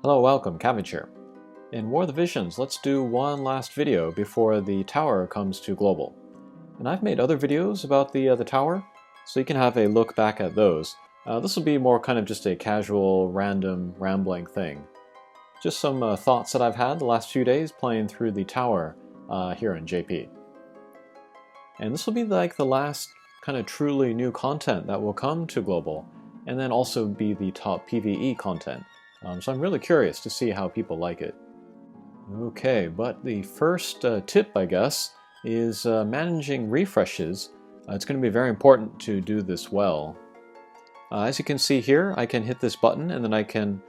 Hello, welcome, Cabbage here. In War of the Visions, let's do one last video before the tower comes to global. And I've made other videos about the tower, so you can have a look back at those. This will be more kind of just a casual, random, rambling thing. Just some thoughts that I've had the last few days playing through the tower here in JP. And this will be like the last kind of truly new content that will come to global, and then also be the top PvE content. So I'm really curious to see how people like it. Okay, but the first tip, I guess, is managing refreshes. It's going to be very important to do this well. As you can see here, I can hit this button and then I can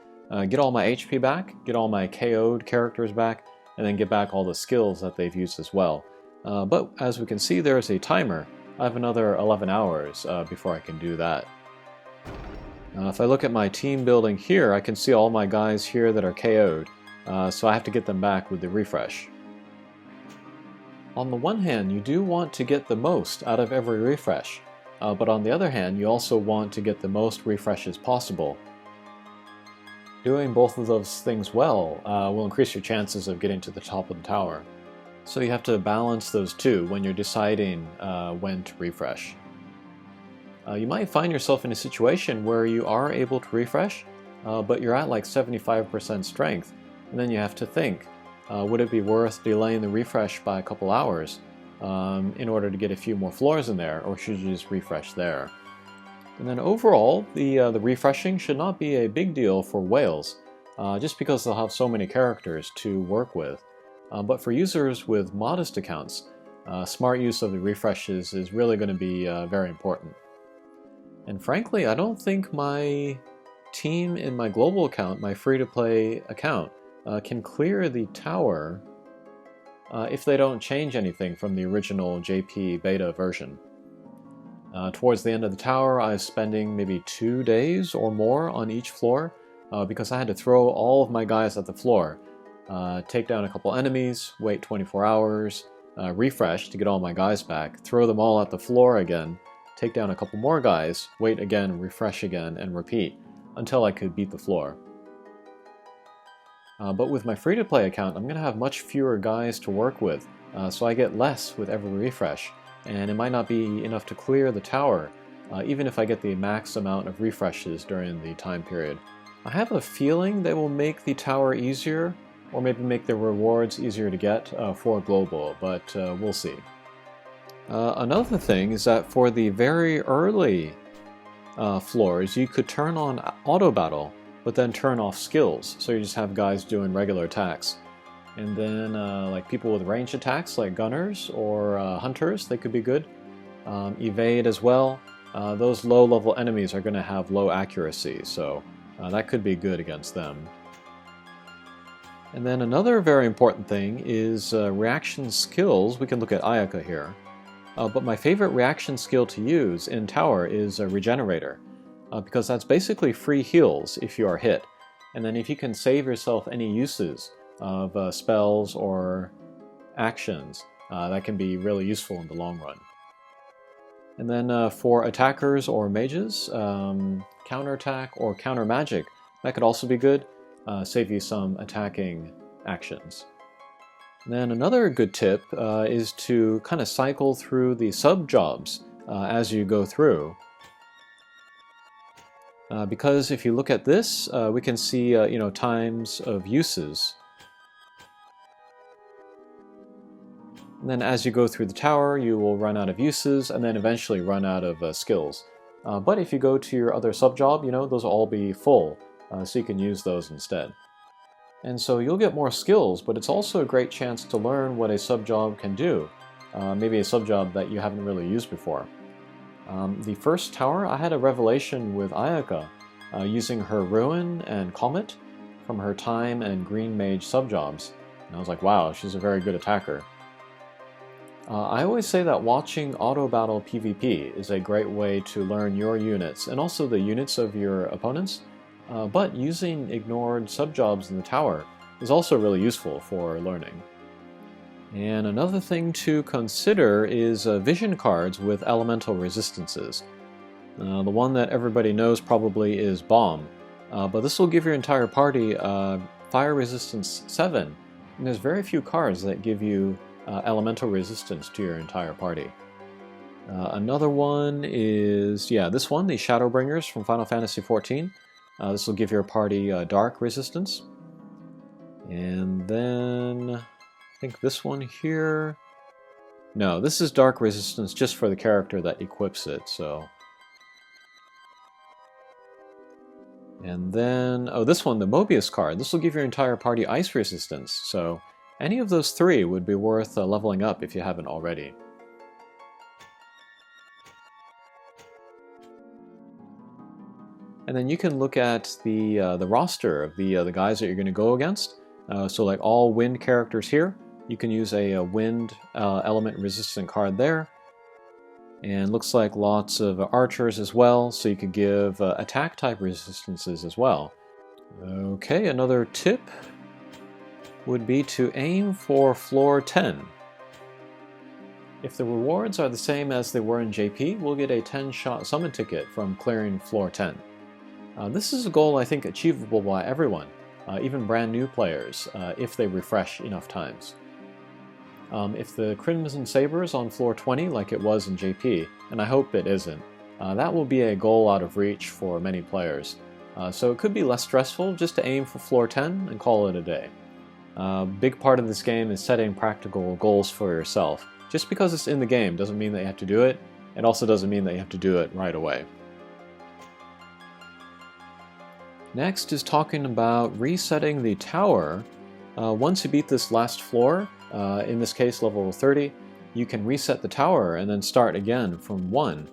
get all my HP back, get all my KO'd characters back, and then get back all the skills that they've used as well. But as we can see, there's a timer. I have another 11 hours before I can do that. If I look at my team building here, I can see all my guys here that are KO'd, so I have to get them back with the refresh. On the one hand, you do want to get the most out of every refresh, but on the other hand, you also want to get the most refreshes possible. Doing both of those things well will increase your chances of getting to the top of the tower. So you have to balance those two when you're deciding when to refresh. You might find yourself in a situation where you are able to refresh, but you're at like 75% strength, and then you have to think, would it be worth delaying the refresh by a couple hours in order to get a few more floors in there, or should you just refresh there? And then overall, the refreshing should not be a big deal for whales, just because they'll have so many characters to work with. But for users with modest accounts, smart use of the refreshes is really going to be very important. And frankly, I don't think my team in my global account, my free-to-play account, can clear the tower if they don't change anything from the original JP beta version. Towards the end of the tower, I was spending maybe 2 days or more on each floor because I had to throw all of my guys at the floor, take down a couple enemies, wait 24 hours, refresh to get all my guys back, throw them all at the floor again, take down a couple more guys, wait again, refresh again, and repeat until I could beat the floor. But with my free-to-play account, I'm going to have much fewer guys to work with, so I get less with every refresh, and it might not be enough to clear the tower, even if I get the max amount of refreshes during the time period. I have a feeling they will make the tower easier, or maybe make the rewards easier to get for global, but we'll see. Another thing is that for the very early floors, you could turn on auto battle, but then turn off skills, so you just have guys doing regular attacks. And then like people with ranged attacks like gunners or hunters, they could be good. Evade as well. Those low-level enemies are going to have low accuracy, so that could be good against them. And then another very important thing is reaction skills. We can look at Ayaka here. But my favorite reaction skill to use in tower is a Regenerator, because that's basically free heals if you are hit. And then if you can save yourself any uses of spells or actions, that can be really useful in the long run. And then for attackers or mages, counterattack or counter magic, that could also be good, save you some attacking actions. And then another good tip is to kind of cycle through the sub-jobs as you go through. Because if you look at this, we can see times of uses. And then as you go through the tower, you will run out of uses and then eventually run out of skills. But if you go to your other sub-job, those will all be full, so you can use those instead. And so you'll get more skills, but it's also a great chance to learn what a sub-job can do. Maybe a sub-job that you haven't really used before. The first tower, I had a revelation with Ayaka using her Ruin and Comet from her Time and Green Mage sub-jobs. And I was like, wow, she's a very good attacker. I always say that watching auto battle PvP is a great way to learn your units and also the units of your opponents. But using ignored sub-jobs in the tower is also really useful for learning. And another thing to consider is vision cards with elemental resistances. The one that everybody knows probably is Bomb, but this will give your entire party fire resistance 7, and there's very few cards that give you elemental resistance to your entire party. Another one is, yeah, this one, the Shadowbringers from Final Fantasy XIV. This will give your party dark resistance. And then, I think this one here... No, this is dark resistance just for the character that equips it, so... And then, oh, this one, the Mobius card. This will give your entire party ice resistance, so any of those three would be worth leveling up if you haven't already. And then you can look at the roster of the guys that you're going to go against. So like all wind characters here, you can use a wind element resistant card there. And looks like lots of archers as well, so you could give attack type resistances as well. Okay, another tip would be to aim for floor 10. If the rewards are the same as they were in JP, we'll get a 10-shot summon ticket from clearing floor 10. This is a goal I think achievable by everyone, even brand new players, if they refresh enough times. If the Crimson Saber is on floor 20 like it was in JP, and I hope it isn't, that will be a goal out of reach for many players. So it could be less stressful just to aim for floor 10 and call it a day. Big part of this game is setting practical goals for yourself. Just because it's in the game doesn't mean that you have to do it. It also doesn't mean that you have to do it right away. Next is talking about resetting the tower. Once you beat this last floor, in this case level 30, you can reset the tower and then start again from 1,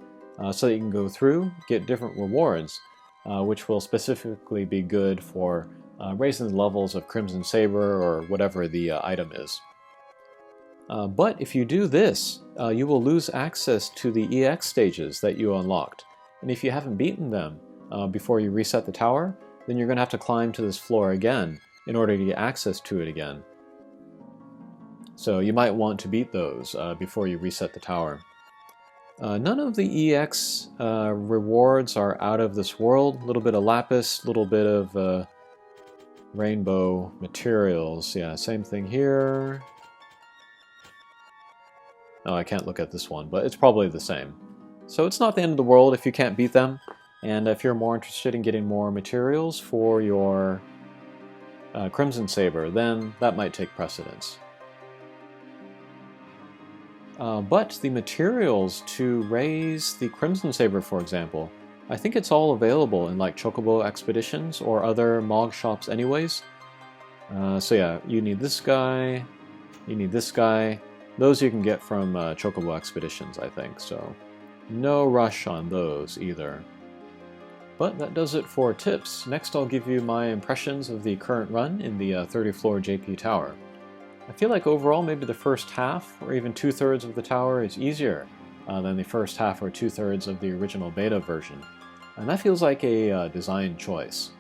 so that you can go through, get different rewards, which will specifically be good for raising the levels of Crimson Saber or whatever the item is. But if you do this, you will lose access to the EX stages that you unlocked, and if you haven't beaten them before you reset the tower, then you're going to have to climb to this floor again in order to get access to it again. So you might want to beat those before you reset the tower. None of the EX rewards are out of this world. A little bit of lapis, a little bit of rainbow materials. Yeah, same thing here. Oh, I can't look at this one, but it's probably the same. So it's not the end of the world if you can't beat them. And if you're more interested in getting more materials for your Crimson Saber, then that might take precedence. But the materials to raise the Crimson Saber, for example, I think it's all available in like Chocobo Expeditions or other Mog shops anyways. So yeah, you need this guy, you need this guy. Those you can get from Chocobo Expeditions, I think, so no rush on those either. But that does it for tips. Next I'll give you my impressions of the current run in the 30th floor JP Tower. I feel like overall maybe the first half or even 2/3 of the tower is easier than the first half or 2/3 of the original beta version. And that feels like a design choice.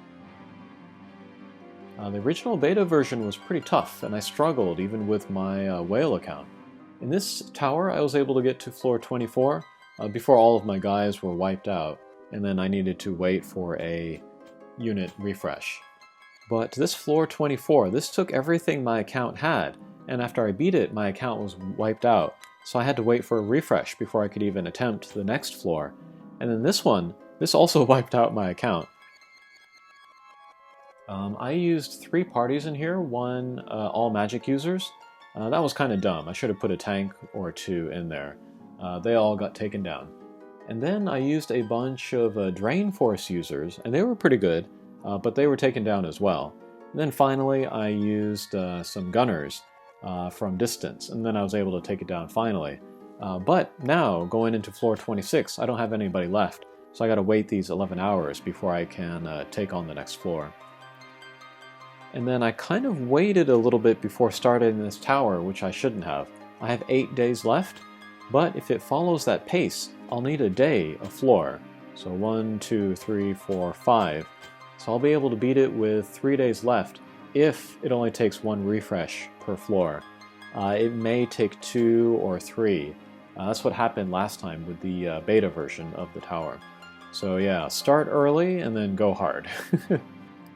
The original beta version was pretty tough and I struggled even with my whale account. In this tower I was able to get to floor 24 before all of my guys were wiped out, and then I needed to wait for a unit refresh. But this floor 24, this took everything my account had, and after I beat it, my account was wiped out, so I had to wait for a refresh before I could even attempt the next floor. And then this one, this also wiped out my account. I used 3 parties in here, one all magic users. That was kind of dumb. I should have put a tank or 2 in there. They all got taken down. And then I used a bunch of Drain Force users, and they were pretty good, but they were taken down as well. And then finally I used some gunners from distance, and then I was able to take it down finally. But now, going into floor 26, I don't have anybody left, so I gotta wait these 11 hours before I can take on the next floor. And then I kind of waited a little bit before starting this tower, which I shouldn't have. I have 8 days left, but if it follows that pace, I'll need a day of floor. So 1, 2, 3, 4, 5. So I'll be able to beat it with 3 days left if it only takes 1 refresh per floor. It may take 2 or 3. That's what happened last time with the beta version of the tower. So yeah, start early and then go hard.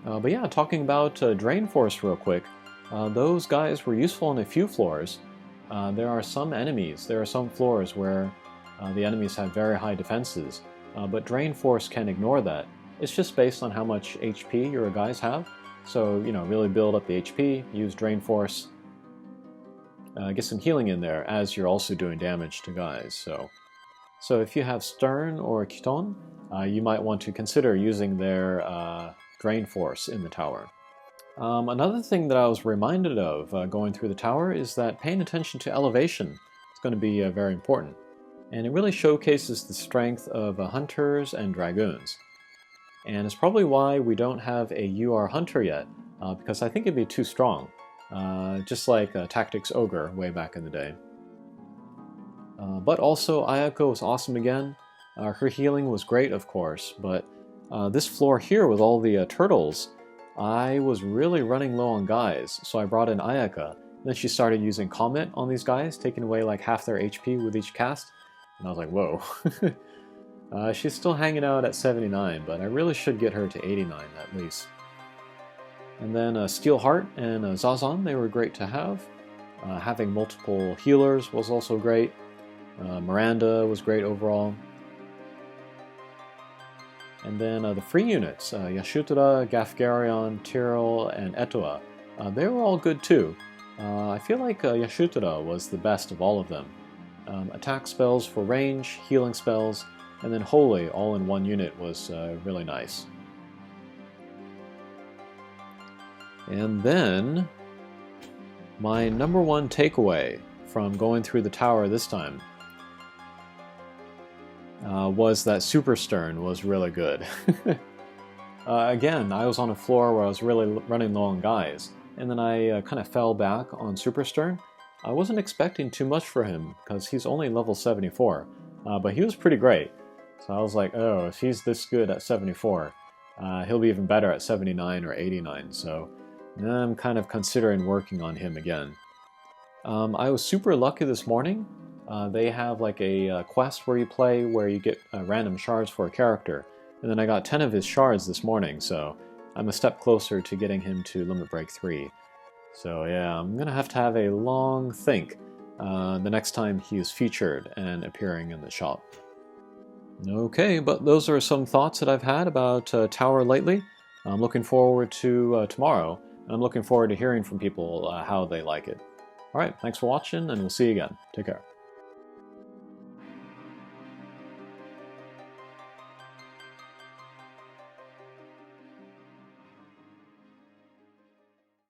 But yeah, talking about Drain Force real quick, those guys were useful on a few floors. There are some floors where the enemies have very high defenses, but Drain Force can ignore that. It's just based on how much HP your guys have. So, really build up the HP, use Drain Force, get some healing in there as you're also doing damage to guys. So if you have Stern or Kiton, you might want to consider using their Drain Force in the tower. Another thing that I was reminded of going through the tower is that paying attention to elevation is going to be very important. And it really showcases the strength of hunters and dragoons. And it's probably why we don't have a UR hunter yet, because I think it'd be too strong, just like Tactics Ogre way back in the day. But also, Ayako was awesome again. Her healing was great, of course, but this floor here with all the turtles, I was really running low on guys, so I brought in Ayaka. Then she started using Comet on these guys, taking away like half their HP with each cast, and I was like, whoa. She's still hanging out at 79, but I really should get her to 89 at least. And then Steelheart and Zazan, they were great to have. Having multiple healers was also great. Miranda was great overall. And then the free units, Yashutura, Gafgarion, Tyrell, and Etoa, they were all good too. I feel like Yashutura was the best of all of them. Attack spells for range, healing spells, and then Holy all in one unit was really nice. And then my number one takeaway from going through the tower this time was that Super Stern was really good. Again, I was on a floor where I was really running low on guys, and then I kind of fell back on Super Stern. I wasn't expecting too much for him, because he's only level 74, but he was pretty great. So I was like, oh, if he's this good at 74, he'll be even better at 79 or 89, so I'm kind of considering working on him again. I was super lucky this morning. They have like a quest where you get random shards for a character, and then I got 10 of his shards this morning, so I'm a step closer to getting him to Limit Break 3. So yeah, I'm gonna have to have a long think the next time he is featured and appearing in the shop. Okay, but those are some thoughts that I've had about Tower lately. I'm looking forward to tomorrow, and I'm looking forward to hearing from people how they like it. Alright, thanks for watching, and we'll see you again. Take care.